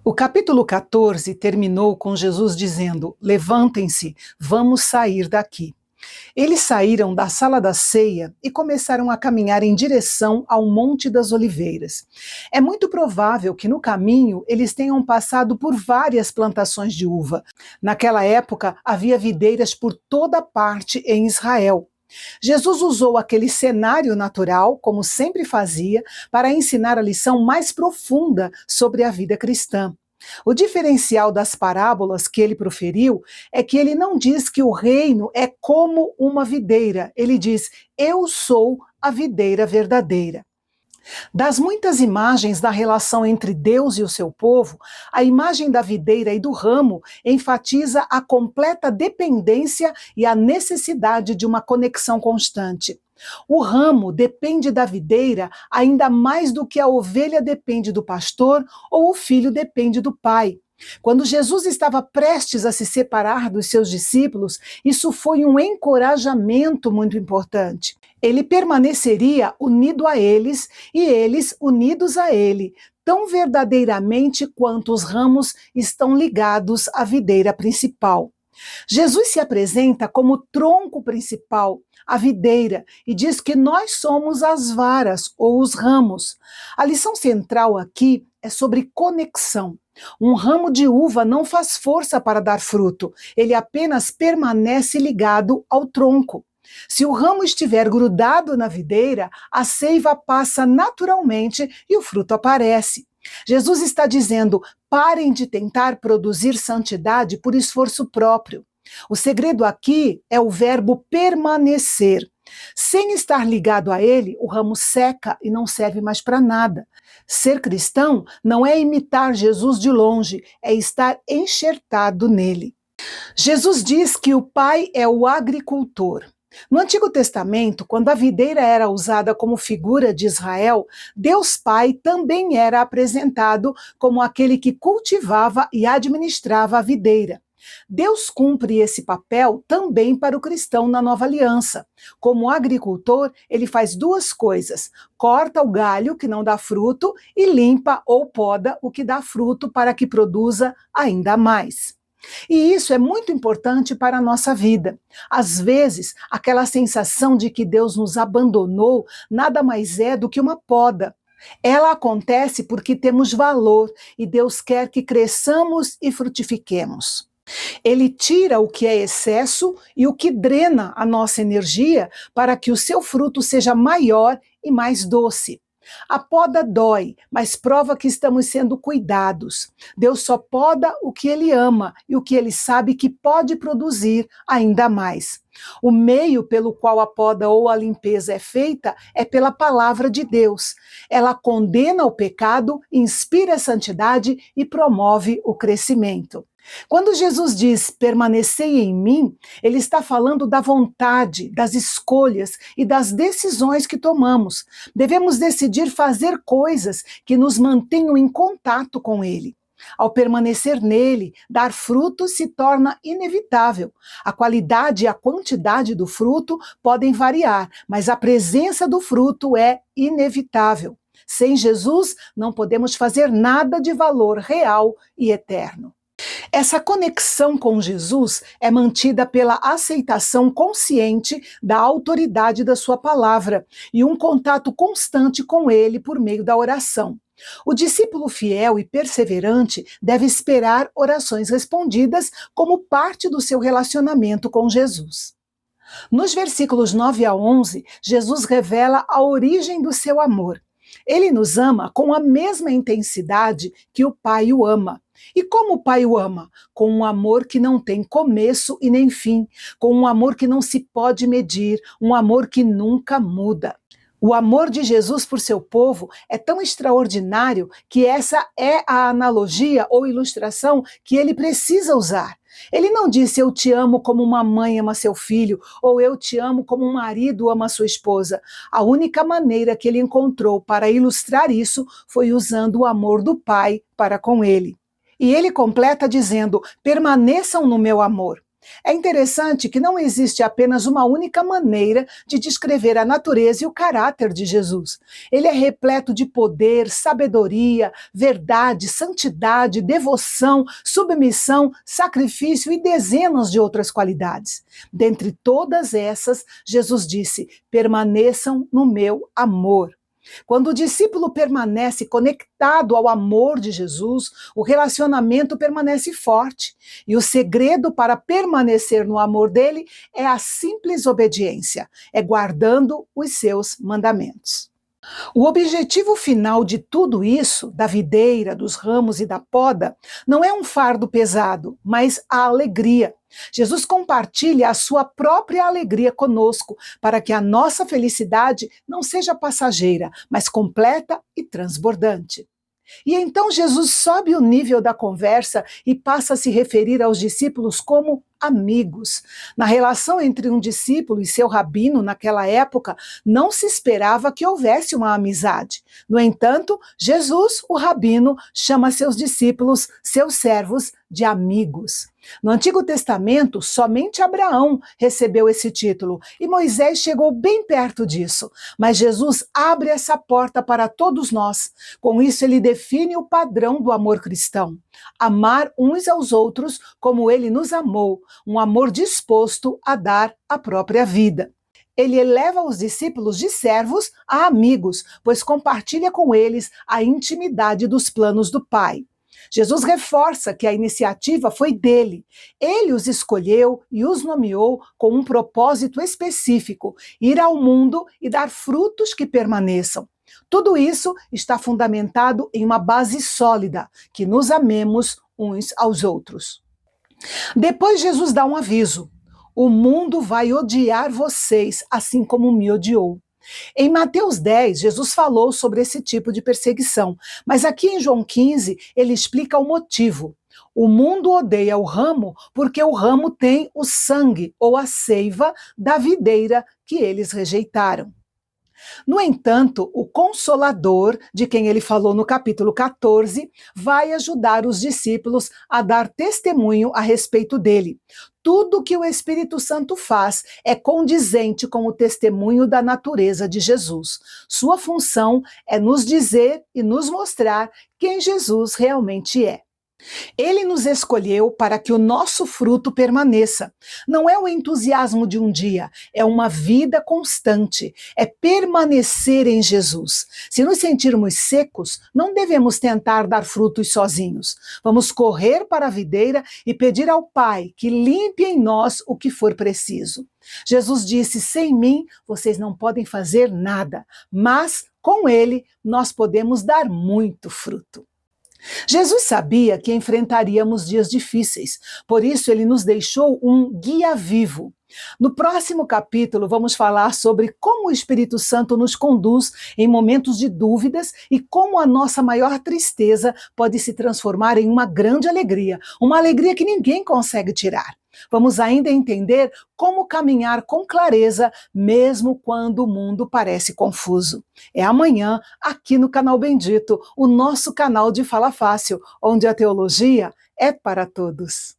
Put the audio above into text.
O capítulo 14 terminou com Jesus dizendo: "Levantem-se, vamos sair daqui." Eles saíram da sala da ceia e começaram a caminhar em direção ao Monte das Oliveiras. É muito provável que no caminho eles tenham passado por várias plantações de uva. Naquela época havia videiras por toda parte em Israel. Jesus usou aquele cenário natural, como sempre fazia, para ensinar a lição mais profunda sobre a vida cristã. O diferencial das parábolas que ele proferiu é que ele não diz que o reino é como uma videira, ele diz: "Eu sou a videira verdadeira." Das muitas imagens da relação entre Deus e o seu povo, a imagem da videira e do ramo enfatiza a completa dependência e a necessidade de uma conexão constante. O ramo depende da videira ainda mais do que a ovelha depende do pastor ou o filho depende do pai. Quando Jesus estava prestes a se separar dos seus discípulos, isso foi um encorajamento muito importante. Ele permaneceria unido a eles e eles unidos a ele, tão verdadeiramente quanto os ramos estão ligados à videira principal. Jesus se apresenta como o tronco principal, a videira, e diz que nós somos as varas ou os ramos. A lição central aqui é sobre conexão. Um ramo de uva não faz força para dar fruto, ele apenas permanece ligado ao tronco. Se o ramo estiver grudado na videira, a seiva passa naturalmente e o fruto aparece. Jesus está dizendo: parem de tentar produzir santidade por esforço próprio. O segredo aqui é o verbo permanecer. Sem estar ligado a ele, o ramo seca e não serve mais para nada. Ser cristão não é imitar Jesus de longe, é estar enxertado nele. Jesus diz que o Pai é o agricultor. No Antigo Testamento, quando a videira era usada como figura de Israel, Deus Pai também era apresentado como aquele que cultivava e administrava a videira. Deus cumpre esse papel também para o cristão na Nova Aliança. Como agricultor, ele faz duas coisas: corta o galho que não dá fruto e limpa ou poda o que dá fruto para que produza ainda mais. E isso é muito importante para a nossa vida. Às vezes, aquela sensação de que Deus nos abandonou nada mais é do que uma poda. Ela acontece porque temos valor e Deus quer que cresçamos e frutifiquemos. Ele tira o que é excesso e o que drena a nossa energia para que o seu fruto seja maior e mais doce. A poda dói, mas prova que estamos sendo cuidados. Deus só poda o que Ele ama e o que Ele sabe que pode produzir ainda mais. O meio pelo qual a poda ou a limpeza é feita é pela palavra de Deus. Ela condena o pecado, inspira a santidade e promove o crescimento. Quando Jesus diz permanecei em mim, ele está falando da vontade, das escolhas e das decisões que tomamos. Devemos decidir fazer coisas que nos mantenham em contato com ele. Ao permanecer nele, dar fruto se torna inevitável. A qualidade e a quantidade do fruto podem variar, mas a presença do fruto é inevitável. Sem Jesus, não podemos fazer nada de valor real e eterno. Essa conexão com Jesus é mantida pela aceitação consciente da autoridade da sua palavra e um contato constante com ele por meio da oração. O discípulo fiel e perseverante deve esperar orações respondidas como parte do seu relacionamento com Jesus. Nos versículos 9 a 11, Jesus revela a origem do seu amor. Ele nos ama com a mesma intensidade que o Pai o ama. E como o Pai o ama? Com um amor que não tem começo e nem fim, com um amor que não se pode medir, um amor que nunca muda. O amor de Jesus por seu povo é tão extraordinário que essa é a analogia ou ilustração que ele precisa usar. Ele não disse eu te amo como uma mãe ama seu filho, ou eu te amo como um marido ama sua esposa. A única maneira que ele encontrou para ilustrar isso foi usando o amor do Pai para com ele. E ele completa dizendo: permaneçam no meu amor. É interessante que não existe apenas uma única maneira de descrever a natureza e o caráter de Jesus. Ele é repleto de poder, sabedoria, verdade, santidade, devoção, submissão, sacrifício e dezenas de outras qualidades. Dentre todas essas, Jesus disse: permaneçam no meu amor. Quando o discípulo permanece conectado ao amor de Jesus, o relacionamento permanece forte. E o segredo para permanecer no amor dele é a simples obediência, é guardando os seus mandamentos. O objetivo final de tudo isso, da videira, dos ramos e da poda, não é um fardo pesado, mas a alegria. Jesus compartilha a sua própria alegria conosco, para que a nossa felicidade não seja passageira, mas completa e transbordante. E então Jesus sobe o nível da conversa e passa a se referir aos discípulos como amigos. Na relação entre um discípulo e seu rabino naquela época, não se esperava que houvesse uma amizade. No entanto, Jesus, o rabino, chama seus discípulos, seus servos, de amigos. No Antigo Testamento, somente Abraão recebeu esse título e Moisés chegou bem perto disso. Mas Jesus abre essa porta para todos nós. Com isso, ele define o padrão do amor cristão: amar uns aos outros como ele nos amou, um amor disposto a dar a própria vida. Ele eleva os discípulos de servos a amigos, pois compartilha com eles a intimidade dos planos do Pai. Jesus reforça que a iniciativa foi dele. Ele os escolheu e os nomeou com um propósito específico: ir ao mundo e dar frutos que permaneçam. Tudo isso está fundamentado em uma base sólida: que nos amemos uns aos outros. Depois Jesus dá um aviso: o mundo vai odiar vocês, assim como me odiou. Em Mateus 10, Jesus falou sobre esse tipo de perseguição, mas aqui em João 15, ele explica o motivo. O mundo odeia o ramo porque o ramo tem o sangue ou a seiva da videira que eles rejeitaram. No entanto, o Consolador, de quem ele falou no capítulo 14, vai ajudar os discípulos a dar testemunho a respeito dele. Tudo que o Espírito Santo faz é condizente com o testemunho da natureza de Jesus. Sua função é nos dizer e nos mostrar quem Jesus realmente é. Ele nos escolheu para que o nosso fruto permaneça. Não é o entusiasmo de um dia, é uma vida constante, é permanecer em Jesus. Se nos sentirmos secos, não devemos tentar dar frutos sozinhos. Vamos correr para a videira e pedir ao Pai que limpe em nós o que for preciso. Jesus disse: sem mim vocês não podem fazer nada, mas com ele nós podemos dar muito fruto. Jesus sabia que enfrentaríamos dias difíceis, por isso ele nos deixou um guia vivo. No próximo capítulo, vamos falar sobre como o Espírito Santo nos conduz em momentos de dúvidas e como a nossa maior tristeza pode se transformar em uma grande alegria, uma alegria que ninguém consegue tirar. Vamos ainda entender como caminhar com clareza, mesmo quando o mundo parece confuso. É amanhã, aqui no Canal Bendito, o nosso canal de Fala Fácil, onde a teologia é para todos.